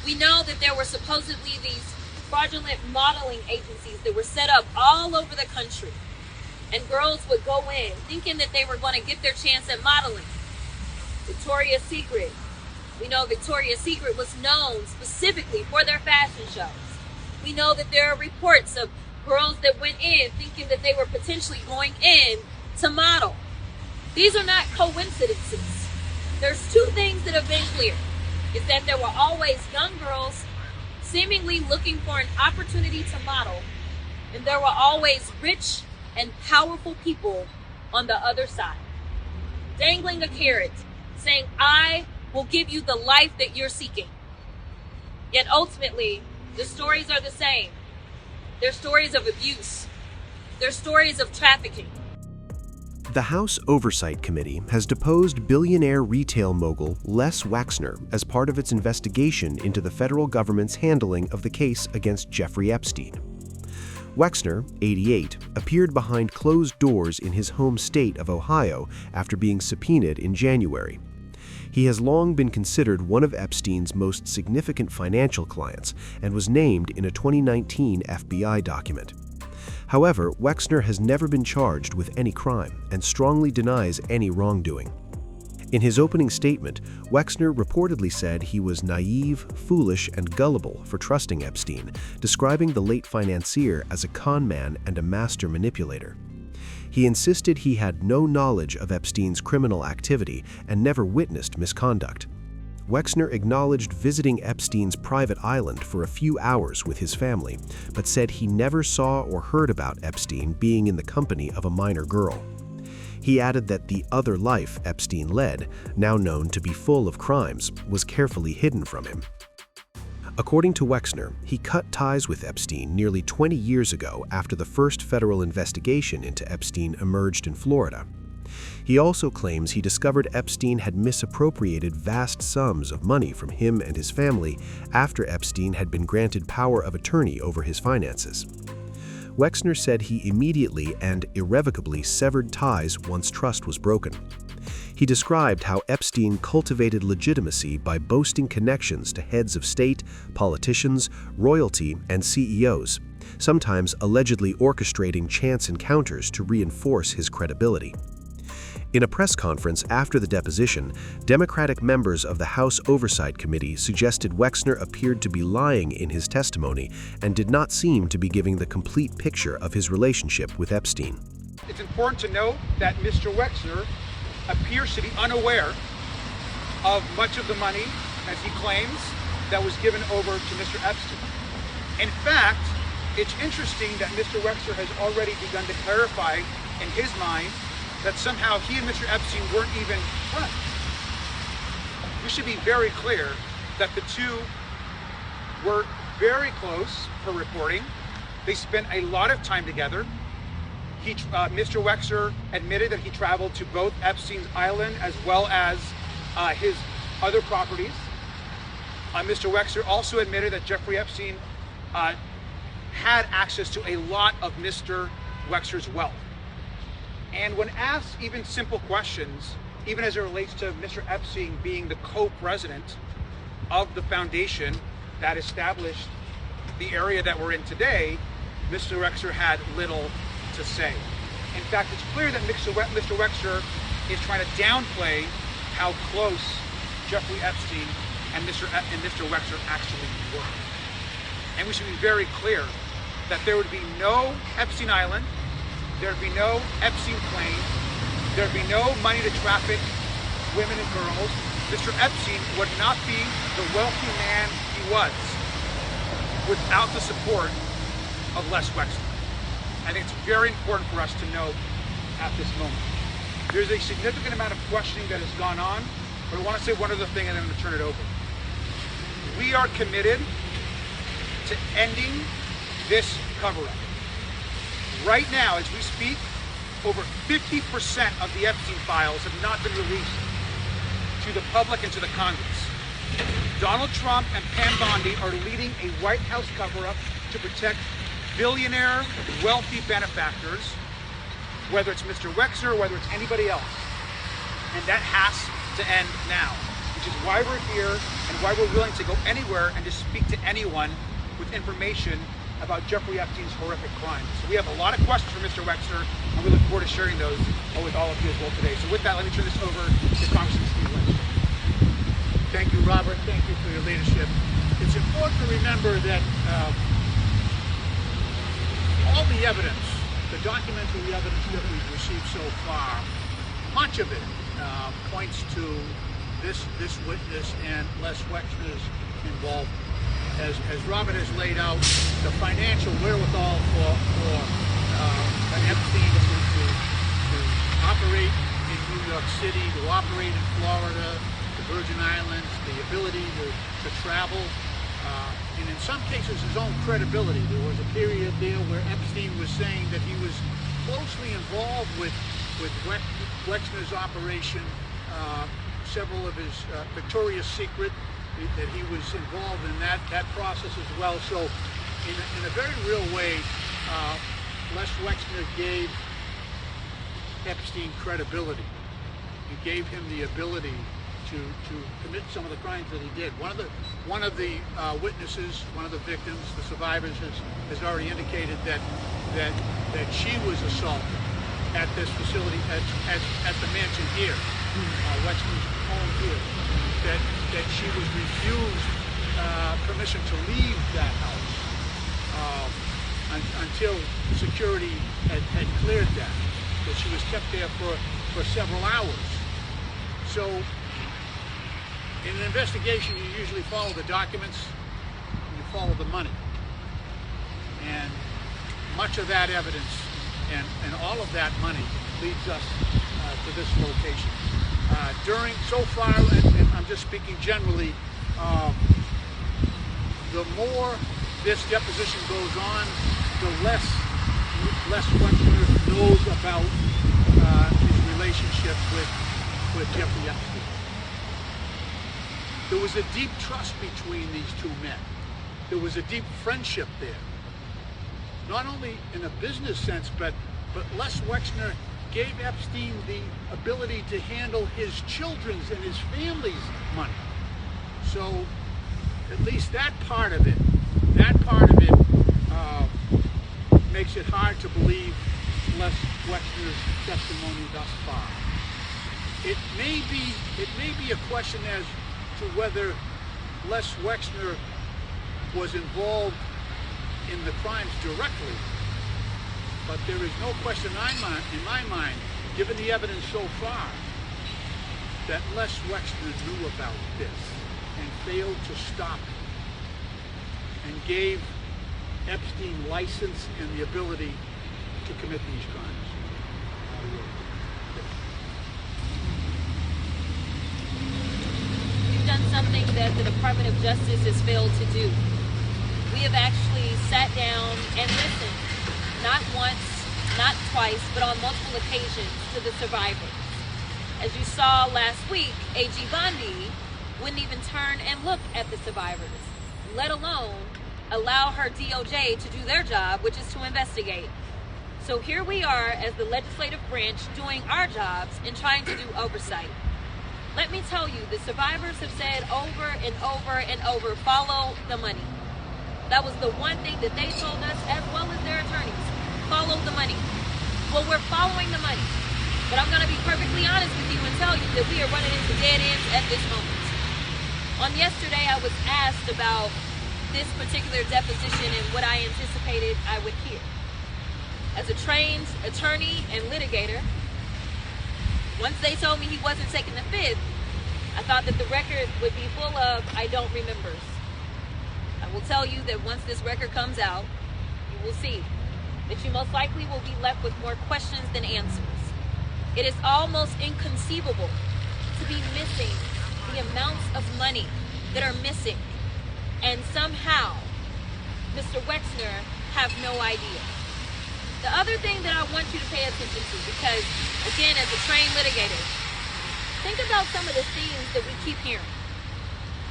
We know that there were supposedly these fraudulent modeling agencies that were set up all over the country. And girls would go in thinking that they were going to get their chance at modeling. Victoria's Secret. We know Victoria's Secret was known specifically for their fashion shows. We know that there are reports of girls that went in thinking that they were potentially going in to model. These are not coincidences. There's two things that have been clear. Is that there were always young girls seemingly looking for an opportunity to model, and there were always rich and powerful people on the other side, dangling a carrot, saying, I will give you the life that you're seeking. Yet ultimately, the stories are the same. They're stories of abuse. They're stories of trafficking. The House Oversight Committee has deposed billionaire retail mogul Les Wexner as part of its investigation into the federal government's handling of the case against Jeffrey Epstein. Wexner, 88, appeared behind closed doors in his home state of Ohio after being subpoenaed in January. He has long been considered one of Epstein's most significant financial clients and was named in a 2019 FBI document. However, Wexner has never been charged with any crime and strongly denies any wrongdoing. In his opening statement, Wexner reportedly said he was naive, foolish, and gullible for trusting Epstein, describing the late financier as a con man and a master manipulator. He insisted he had no knowledge of Epstein's criminal activity and never witnessed misconduct. Wexner acknowledged visiting Epstein's private island for a few hours with his family, but said he never saw or heard about Epstein being in the company of a minor girl. He added that the other life Epstein led, now known to be full of crimes, was carefully hidden from him. According to Wexner, he cut ties with Epstein nearly 20 years ago after the first federal investigation into Epstein emerged in Florida. He also claims he discovered Epstein had misappropriated vast sums of money from him and his family after Epstein had been granted power of attorney over his finances. Wexner said he immediately and irrevocably severed ties once trust was broken. He described how Epstein cultivated legitimacy by boasting connections to heads of state, politicians, royalty, and CEOs, sometimes allegedly orchestrating chance encounters to reinforce his credibility. In a press conference after the deposition, Democratic members of the House Oversight Committee suggested Wexner appeared to be lying in his testimony and did not seem to be giving the complete picture of his relationship with Epstein. It's important to note that Mr. Wexner appears to be unaware of much of the money, as he claims, that was given over to Mr. Epstein. In fact, it's interesting that Mr. Wexner has already begun to clarify in his mind that somehow he and Mr. Epstein weren't even friends. We should be very clear that the two were very close per reporting. They spent a lot of time together. Mr. Wexner admitted that he traveled to both Epstein's island as well as his other properties. Mr. Wexner also admitted that Jeffrey Epstein had access to a lot of Mr. Wexner's wealth. And when asked even simple questions, even as it relates to Mr. Epstein being the co-president of the foundation that established the area that we're in today, Mr. Wexner had little to say. In fact, it's clear that Mr. Wexner is trying to downplay how close Jeffrey Epstein and Mr. Wexner actually were. And we should be very clear that there would be no Epstein Island, there would be no Epstein plane, there would be no money to traffic women and girls. Mr. Epstein would not be the wealthy man he was without the support of Les Wexner. I think it's very important for us to know at this moment. There's a significant amount of questioning that has gone on, but I want to say one other thing and then I'm going to turn it over. We are committed to ending this cover-up. Right now, as we speak, over 50% of the Epstein files have not been released to the public and to the Congress. Donald Trump and Pam Bondi are leading a White House cover-up to protect billionaire, wealthy benefactors, whether it's Mr. Wexner or whether it's anybody else. And that has to end now. which is why we're here and why we're willing to go anywhere and to speak to anyone with information about Jeffrey Epstein's horrific crimes. So we have a lot of questions for Mr. Wexner, and we look forward to sharing those with all of you as well today. So with that, let me turn this over to Congressman Steve Lynch. Thank you, Robert. Thank you for your leadership. It's important to remember that all the evidence, the documentary evidence that we've received so far, much of it points to this witness and Les Wexner's involvement. As Robert has laid out, the financial wherewithal for an Epstein to operate in New York City, to operate in Florida, the Virgin Islands, the ability to travel, and in some cases his own credibility. There was a period there where Epstein was saying that he was closely involved with Wexner's operation, several of his Victoria's Secret, that he was involved in that process as well. So in a very real way, Les Wexner gave Epstein credibility. He gave him the ability to commit some of the crimes that he did. One of the witnesses, one of the victims, the survivors, has already indicated that she was assaulted at this facility, at the mansion here, Wexner's home here. That she was refused permission to leave that house until security had cleared that she was kept there for several hours. So in an investigation, you usually follow the documents and you follow the money. And much of that evidence and all of that money leads us to this location. So far, and I'm just speaking generally, the more this deposition goes on, the less Wexner knows about his relationship with Jeffrey Epstein. There was a deep trust between these two men. There was a deep friendship there. Not only in a business sense, but Les Wexner gave Epstein the ability to handle his children's and his family's money. So at least that part of it makes it hard to believe Les Wexner's testimony thus far. It may be a question as to whether Les Wexner was involved in the crimes directly, but there is no question in my mind, given the evidence so far, that Les Wexner knew about this and failed to stop it, and gave Epstein license and the ability to commit these crimes. You've done something that the Department of Justice has failed to do. We have actually sat down and listened, not once, not twice, but on multiple occasions, to the survivors. As you saw last week, A.G. Bondi wouldn't even turn and look at the survivors, let alone allow her DOJ to do their job, which is to investigate. So here we are as the legislative branch doing our jobs and trying to do oversight. Let me tell you, the survivors have said over and over and over, follow the money. That was the one thing that they told us, as well as their attorneys. Follow the money. Well, we're following the money. But I'm going to be perfectly honest with you and tell you that we are running into dead ends at this moment. On yesterday, I was asked about this particular deposition and what I anticipated I would hear. As a trained attorney and litigator, once they told me he wasn't taking the fifth, I thought that the record would be full of I don't remembers. I will tell you that once this record comes out, you will see that you most likely will be left with more questions than answers. It is almost inconceivable to be missing the amounts of money that are missing, and somehow Mr. Wexner have no idea. The other thing that I want you to pay attention to, because again, as a trained litigator, think about some of the themes that we keep hearing.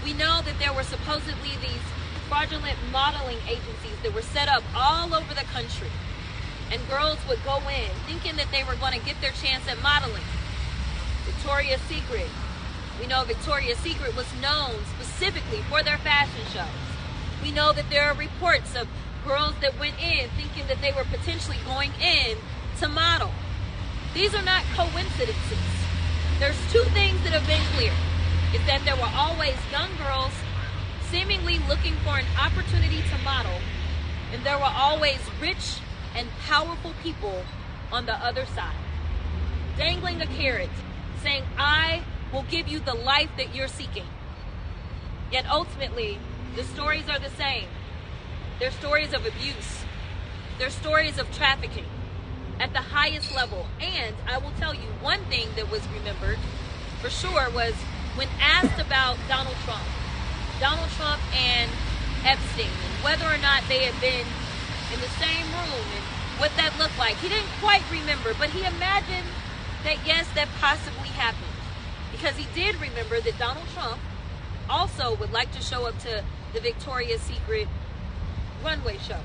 We know that there were supposedly these fraudulent modeling agencies that were set up all over the country, and girls would go in thinking that they were going to get their chance at modeling. Victoria's Secret, We know Victoria's Secret was known specifically for their fashion shows. We know that there are reports of girls that went in thinking that they were potentially going in to model. These are not coincidences. There's two things that have been clear. Is that there were always young girls seemingly looking for an opportunity to model, and there were always rich and powerful people on the other side, dangling a carrot, saying, I will give you the life that you're seeking. Yet ultimately, the stories are the same. They're stories of abuse. They're stories of trafficking at the highest level. And I will tell you one thing that was remembered for sure was when asked about Donald Trump and Epstein, and whether or not they had been in the same room and what that looked like. He didn't quite remember, but he imagined that yes, that possibly happened. Because he did remember that Donald Trump also would like to show up to the Victoria's Secret runway shows.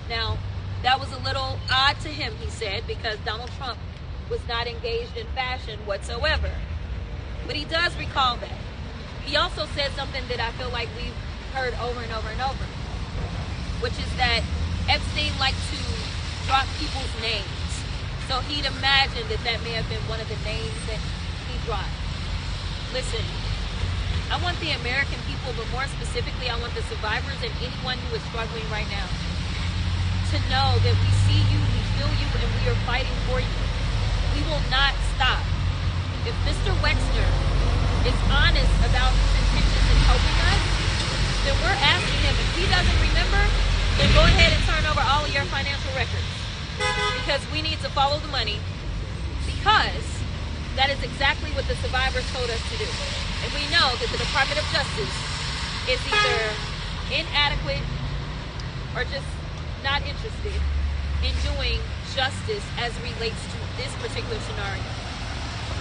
Now, that was a little odd to him, he said, because Donald Trump was not engaged in fashion whatsoever. But he does recall that. He also said something that I feel like we've heard over and over and over, which is that Epstein liked to drop people's names. So he'd imagined that that may have been one of the names that he dropped. Listen, I want the American people, but more specifically, I want the survivors and anyone who is struggling right now to know that we see you, we feel you, and we are fighting for you. We will not stop. If Mr. Wexner is honest about his intentions in helping us, then we're asking him, if he doesn't remember, then go ahead and turn over all of your financial records. Because we need to follow the money, because that is exactly what the survivors told us to do. And we know that the Department of Justice is either inadequate or just not interested in doing justice as relates to this particular scenario.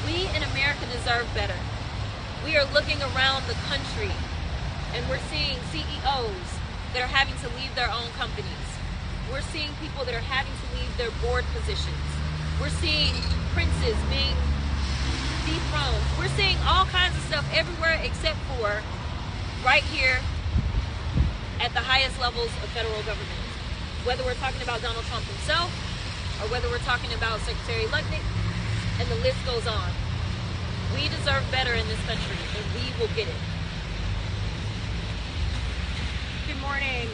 We in America deserve better. We are looking around the country and we're seeing CEOs that are having to leave their own companies. We're seeing people that are having to leave their board positions. We're seeing princes being dethroned. We're seeing all kinds of stuff everywhere except for right here at the highest levels of federal government. Whether we're talking about Donald Trump himself or whether we're talking about Secretary Lutnick, and the list goes on. We deserve better in this country, and we will get it. Good morning.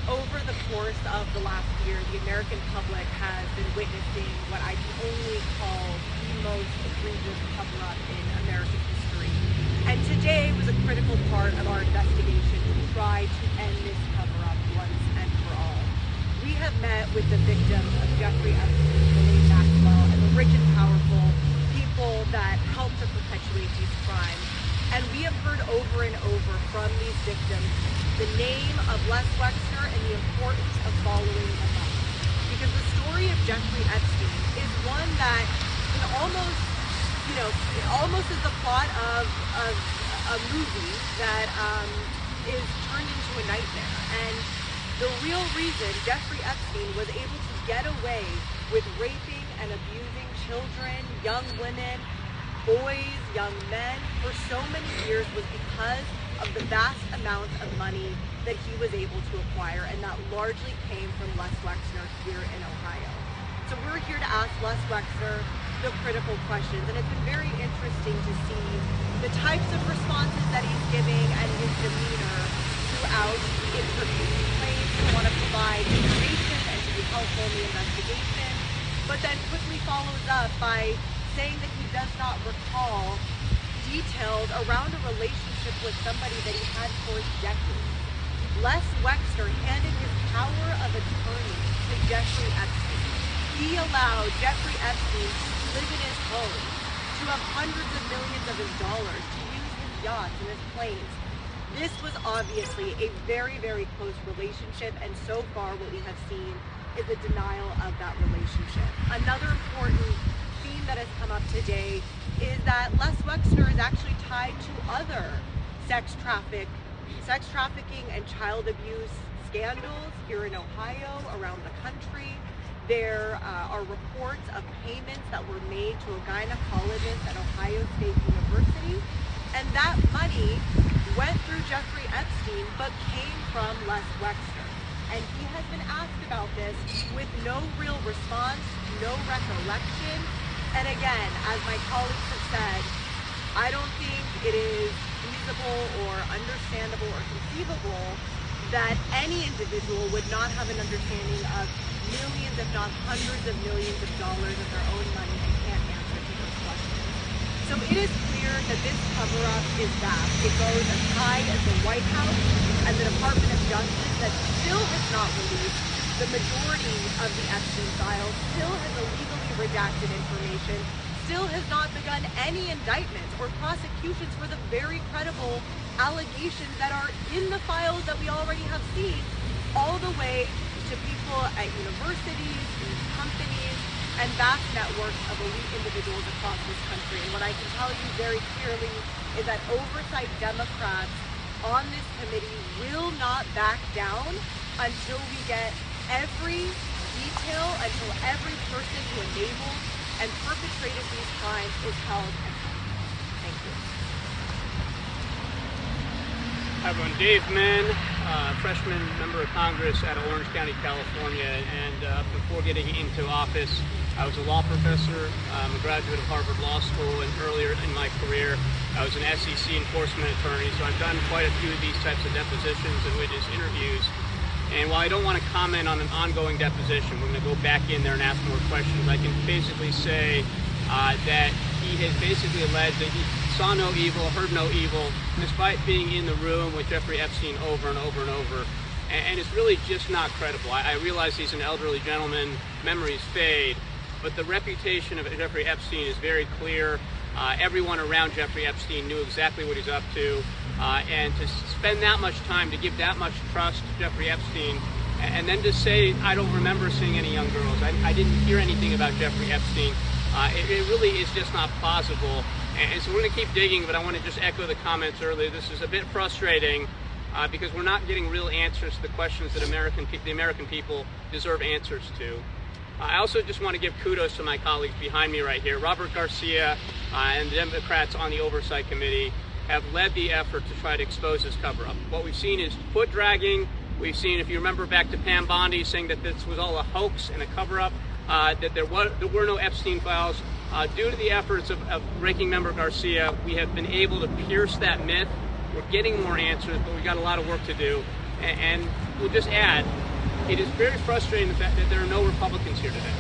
Over the course of the last year, the American public has been witnessing what I can only call the most egregious cover-up in American history. And today was a critical part of our investigation to try to end this cover-up once and for all. We have met with the victims of Jeffrey Epstein, Ghislaine Maxwell, and the rich and powerful people that helped to perpetuate these crimes. And we have heard over and over from these victims the name of Les Wexner and the importance of following them up. Because the story of Jeffrey Epstein is one that can almost, it almost is the plot of a movie that is turned into a nightmare. And the real reason Jeffrey Epstein was able to get away with raping and abusing children, young women, boys, young men for so many years was because of the vast amounts of money that he was able to acquire, and that largely came from Les Wexner here in Ohio. So we're here to ask Les Wexner the critical questions, and it's been very interesting to see the types of responses that he's giving and his demeanor throughout the interview. He claims to want to provide information and to be helpful in the investigation, but then quickly follows up by saying that he does not recall details around a relationship with somebody that he had for decades. Les Wexner handed his power of attorney to Jeffrey Epstein. He allowed Jeffrey Epstein to live in his home, to have hundreds of millions of his dollars, to use his yachts and his planes. This was obviously a very, very close relationship, and so far what we have seen is a denial of that relationship. Another important theme that has come up today is that Les Wexner is actually tied to other sex trafficking and child abuse scandals here in Ohio, around the country. There are reports of payments that were made to a gynecologist at Ohio State University, and that money went through Jeffrey Epstein but came from Les Wexner. And he has been asked about this with no real response, no recollection. And again, as my colleagues have said, I don't think it is feasible or understandable or conceivable that any individual would not have an understanding of millions, if not hundreds of millions of dollars of their own money and can't answer to those questions. So it is clear that this cover-up is vast. It goes as high as the White House and the Department of Justice that still has not released the majority of the Epstein files, still has illegally redacted information, still has not begun any indictments or prosecutions for the very credible allegations that are in the files that we already have seen, all the way to people at universities, companies, and vast networks of elite individuals across this country. And what I can tell you very clearly is that oversight Democrats on this committee will not back down until we get every detail, until every person who enabled and perpetrated these crimes is held accountable. Thank you. Hi everyone, Dave Mann, freshman member of Congress out of Orange County, California, and before getting into office, I was a law professor. I'm a graduate of Harvard Law School, and earlier in my career, I was an SEC enforcement attorney, so I've done quite a few of these types of depositions and witness interviews. And while I don't want to comment on an ongoing deposition, we're going to go back in there and ask more questions. I can basically say that he has basically alleged that he saw no evil, heard no evil, despite being in the room with Jeffrey Epstein over and over and over. And it's really just not credible. I realize he's an elderly gentleman, memories fade, but the reputation of Jeffrey Epstein is very clear. Everyone around Jeffrey Epstein knew exactly what he's up to. And to spend that much time, to give that much trust to Jeffrey Epstein, and then to say, I don't remember seeing any young girls, I didn't hear anything about Jeffrey Epstein, it really is just not plausible. And so we're going to keep digging, but I want to just echo the comments earlier. This is a bit frustrating because we're not getting real answers to the questions that the American people deserve answers to. I also just want to give kudos to my colleagues behind me right here. Robert Garcia and the Democrats on the Oversight Committee have led the effort to try to expose this cover-up. What we've seen is foot dragging. We've seen, if you remember back to Pam Bondi saying that this was all a hoax and a cover-up, that there were no Epstein files. Due to the efforts of Ranking Member Garcia, we have been able to pierce that myth. We're getting more answers, but we've got a lot of work to do. And we'll just add, it is very frustrating the fact that there are no Republicans here today.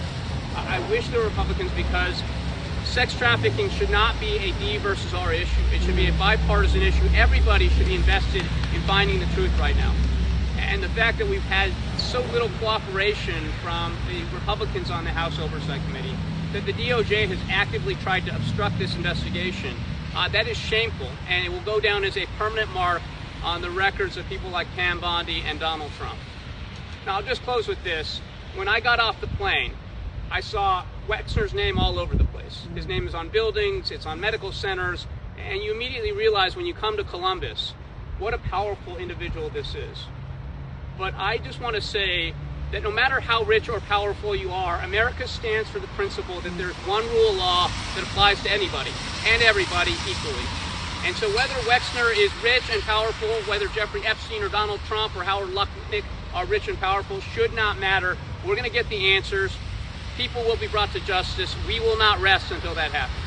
I wish there were Republicans because sex trafficking should not be a D versus R issue. It should be a bipartisan issue. Everybody should be invested in finding the truth right now. And the fact that we've had so little cooperation from the Republicans on the House Oversight Committee, that the DOJ has actively tried to obstruct this investigation, that is shameful, and it will go down as a permanent mark on the records of people like Pam Bondi and Donald Trump. Now, I'll just close with this. When I got off the plane, I saw Wexner's name all over the place. His name is on buildings, it's on medical centers, and you immediately realize when you come to Columbus what a powerful individual this is. But I just want to say that no matter how rich or powerful you are, America stands for the principle that there's one rule of law that applies to anybody and everybody equally. And so whether Wexner is rich and powerful, whether Jeffrey Epstein or Donald Trump or Howard Lutnick are rich and powerful, should not matter. We're going to get the answers. People will be brought to justice. We will not rest until that happens.